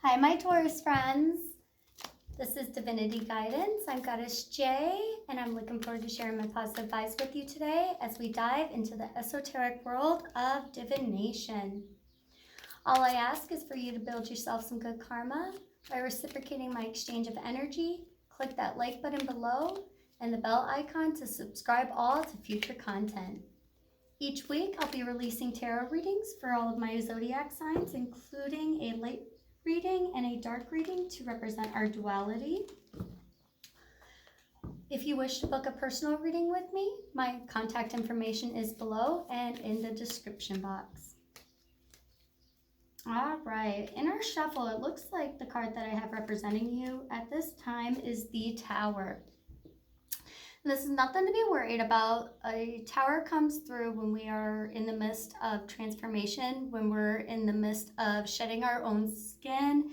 Hi, my Taurus friends. This is Divinity Guidance. I'm Goddess J, and I'm looking forward to sharing my positive vibes with you today as we dive into the esoteric world of divination. All I ask is for you to build yourself some good karma by reciprocating my exchange of energy. Click that like button below and the bell icon to subscribe all to future content. Each week, I'll be releasing tarot readings for all of my zodiac signs, including a light reading and a dark reading to represent our duality. If you wish to book a personal reading with me, my contact information is below and in the description box. All right, in our shuffle, it looks like the card that I have representing you at this time is the Tower. This is nothing to be worried about. A tower comes through when we are in the midst of transformation, when we're in the midst of shedding our own skin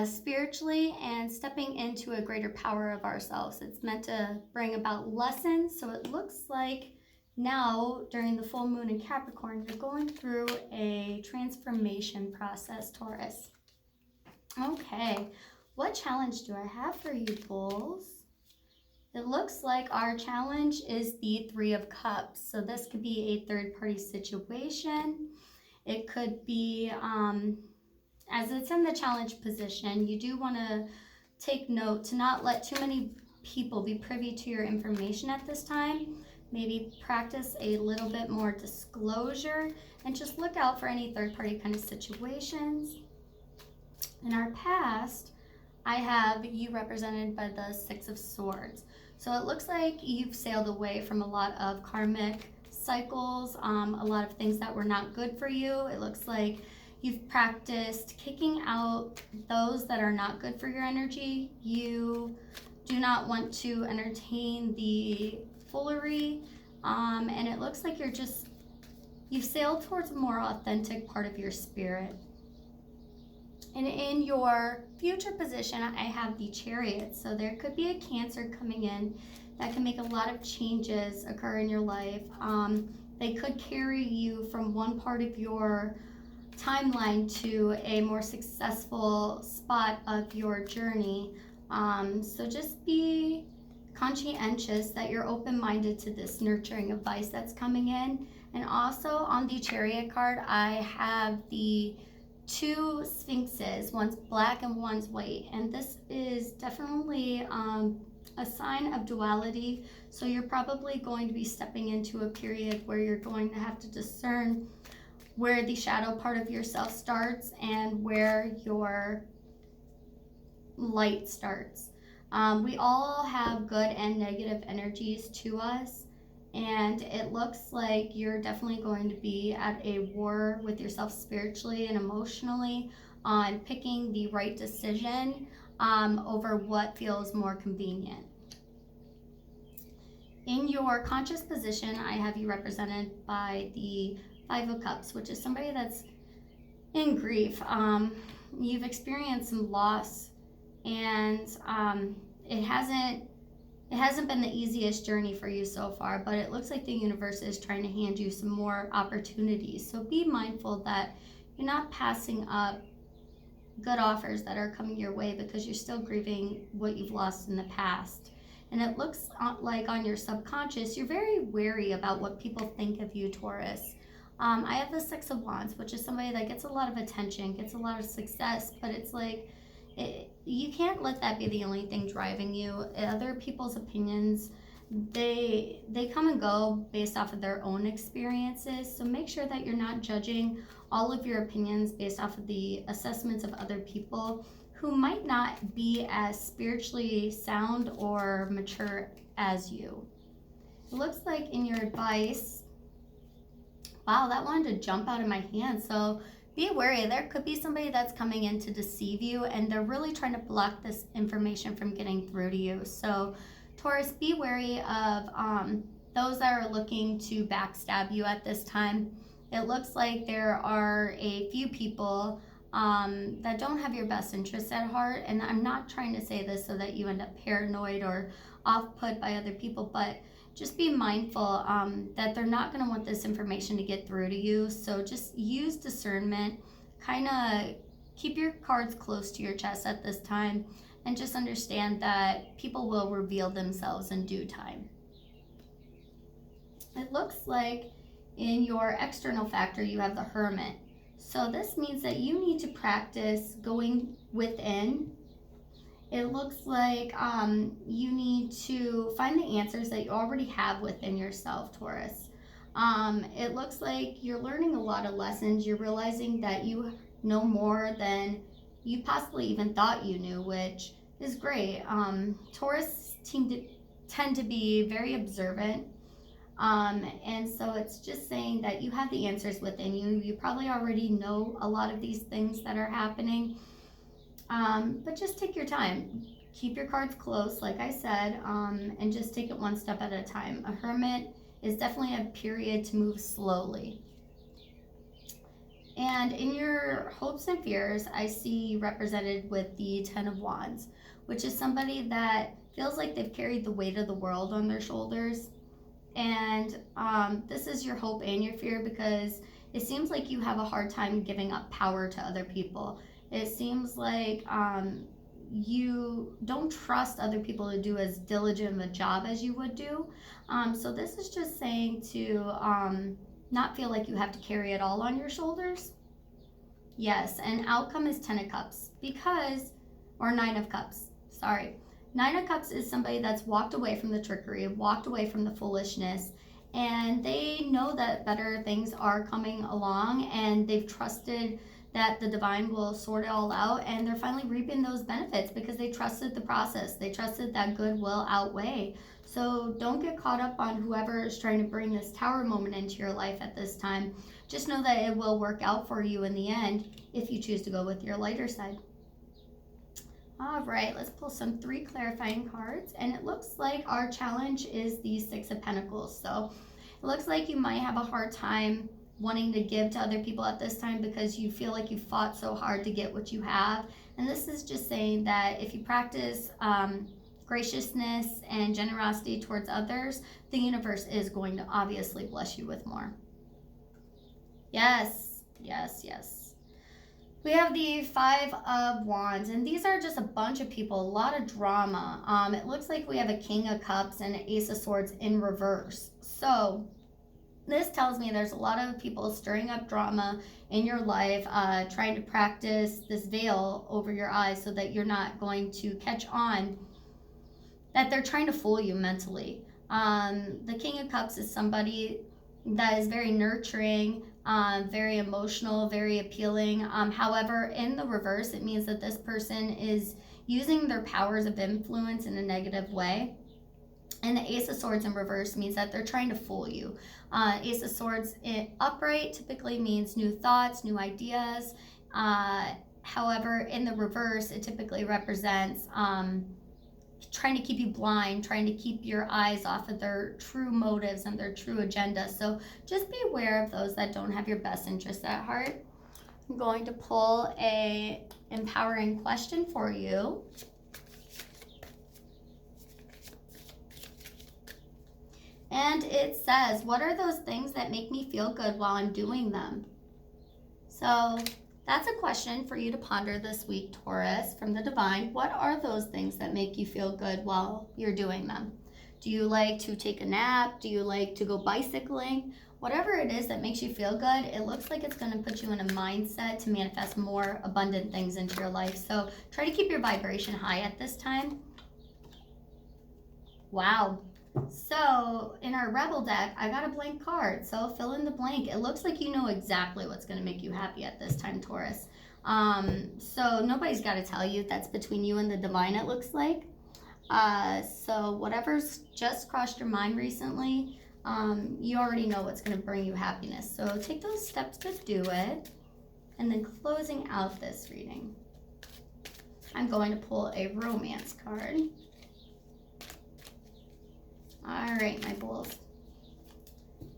spiritually and stepping into a greater power of ourselves. It's meant to bring about lessons. So it looks like now during the full moon in Capricorn, you're going through a transformation process, Taurus. Okay, what challenge do I have for you, Bulls? It looks like our challenge is the Three of Cups. So this could be a third-party situation. It could be, as it's in the challenge position, you do want to take note to not let too many people be privy to your information at this time. Maybe practice a little bit more disclosure and just look out for any third-party kind of situations. In our past, I have you represented by the Six of Swords. So it looks like you've sailed away from a lot of karmic cycles, a lot of things that were not good for you. It looks like you've practiced kicking out those that are not good for your energy. You do not want to entertain the foolery, and it looks like you've sailed towards a more authentic part of your spirit. And in your future position, I have the Chariot. So there could be a Cancer coming in that can make a lot of changes occur in your life. They could carry you from one part of your timeline to a more successful spot of your journey. So just be conscientious that you're open-minded to this nurturing advice that's coming in. And also on the Chariot card, I have the two sphinxes, one's black and one's white, and this is definitely a sign of duality. So you're probably going to be stepping into a period where you're going to have to discern where the shadow part of yourself starts and where your light starts. We all have good and negative energies to us. And it looks like you're definitely going to be at a war with yourself spiritually and emotionally on picking the right decision over what feels more convenient. In your conscious position, I have you represented by the Five of Cups, which is somebody that's in grief. You've experienced some loss, and it hasn't been the easiest journey for you so far, but it looks like the universe is trying to hand you some more opportunities. So be mindful that you're not passing up good offers that are coming your way because you're still grieving what you've lost in the past. And it looks like on your subconscious, you're very wary about what people think of you, Taurus. I have the Six of Wands, which is somebody that gets a lot of attention, gets a lot of success, but it's like, you can't let that be the only thing driving you. Other people's opinions, they come and go based off of their own experiences. So make sure that you're not judging all of your opinions based off of the assessments of other people who might not be as spiritually sound or mature as you. It looks like in your advice, wow, that wanted to jump out of my hand. So be wary. There could be somebody that's coming in to deceive you, and they're really trying to block this information from getting through to you. So Taurus, be wary of those that are looking to backstab you at this time. It looks like there are a few people that don't have your best interests at heart, and I'm not trying to say this so that you end up paranoid or off-put by other people, but just be mindful that they're not going to want this information to get through to you. So just use discernment, kind of keep your cards close to your chest at this time, and just understand that people will reveal themselves in due time. It looks like in your external factor, you have the Hermit. So this means that you need to practice going within. It looks like you need to find the answers that you already have within yourself, Taurus. It looks like you're learning a lot of lessons. You're realizing that you know more than you possibly even thought you knew, which is great. Taurus tend to be very observant. And so it's just saying that you have the answers within you. You probably already know a lot of these things that are happening. But just take your time. Keep your cards close, like I said, and just take it one step at a time. A Hermit is definitely a period to move slowly. And in your hopes and fears, I see represented with the Ten of Wands, which is somebody that feels like they've carried the weight of the world on their shoulders. And this is your hope and your fear, because it seems like you have a hard time giving up power to other people. It seems like you don't trust other people to do as diligent of a job as you would do. So this is just saying to not feel like you have to carry it all on your shoulders. Yes, and outcome is 10 of Cups or 9 of Cups, sorry. 9 of Cups is somebody that's walked away from the trickery, walked away from the foolishness, and they know that better things are coming along, and they've trusted that the divine will sort it all out, and they're finally reaping those benefits because they trusted the process. They trusted that good will outweigh. So don't get caught up on whoever is trying to bring this Tower moment into your life at this time. Just know that it will work out for you in the end if you choose to go with your lighter side. All right, let's pull some 3 clarifying cards. And it looks like our challenge is the 6 of Pentacles. So it looks like you might have a hard time wanting to give to other people at this time because you feel like you fought so hard to get what you have. And this is just saying that if you practice graciousness and generosity towards others, the universe is going to obviously bless you with more. Yes, yes, yes. We have the 5 of Wands, and these are just a bunch of people, a lot of drama. It looks like we have a King of Cups and an Ace of Swords in reverse. So this tells me there's a lot of people stirring up drama in your life, trying to practice this veil over your eyes so that you're not going to catch on that they're trying to fool you mentally. The King of Cups is somebody that is very nurturing, very emotional, very appealing. However, in the reverse, it means that this person is using their powers of influence in a negative way. And the Ace of Swords in reverse means that they're trying to fool you. Ace of Swords upright typically means new thoughts, new ideas. However, in the reverse, it typically represents trying to keep you blind, trying to keep your eyes off of their true motives and their true agenda. So just be aware of those that don't have your best interests at heart. I'm going to pull a empowering question for you. And it says, what are those things that make me feel good while I'm doing them? So that's a question for you to ponder this week, Taurus, from the divine. What are those things that make you feel good while you're doing them? Do you like to take a nap? Do you like to go bicycling? Whatever it is that makes you feel good, it looks like it's going to put you in a mindset to manifest more abundant things into your life. So try to keep your vibration high at this time. Wow. So in our Rebel deck, I got a blank card. So fill in the blank. It looks like you know exactly what's going to make you happy at this time, Taurus. So nobody's got to tell you. That's between you and the divine, it looks like. So whatever's just crossed your mind recently, you already know what's going to bring you happiness. So take those steps to do it. And then closing out this reading, I'm going to pull a romance card. All right, my bulls.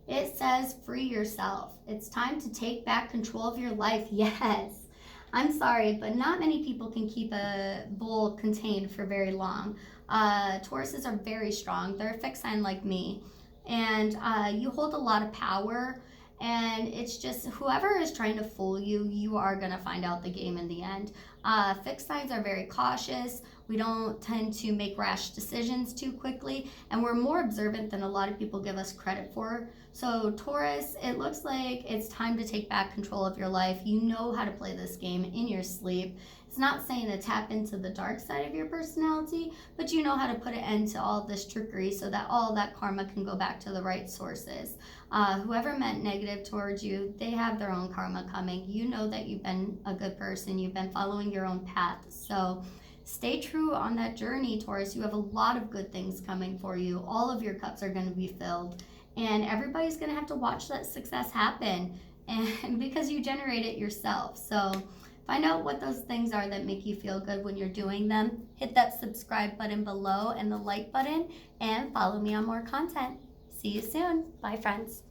It says, free yourself. It's time to take back control of your life. Yes. I'm sorry, but not many people can keep a bull contained for very long. Tauruses are very strong. They're a fixed sign like me. And you hold a lot of power. And it's just whoever is trying to fool you, you are going to find out the game in the end. Fixed signs are very cautious. We don't tend to make rash decisions too quickly, and we're more observant than a lot of people give us credit for. So Taurus, it looks like it's time to take back control of your life. You know how to play this game in your sleep. It's not saying to tap into the dark side of your personality, but you know how to put an end to all this trickery so that all that karma can go back to the right sources. Whoever meant negative towards you, they have their own karma coming. You know that you've been a good person. You've been following your own path. So stay true on that journey, Taurus. You have a lot of good things coming for you. All of your cups are going to be filled. And everybody's going to have to watch that success happen, and because you generate it yourself. So find out what those things are that make you feel good when you're doing them. Hit that subscribe button below and the like button, and follow me on more content. See you soon. Bye, friends.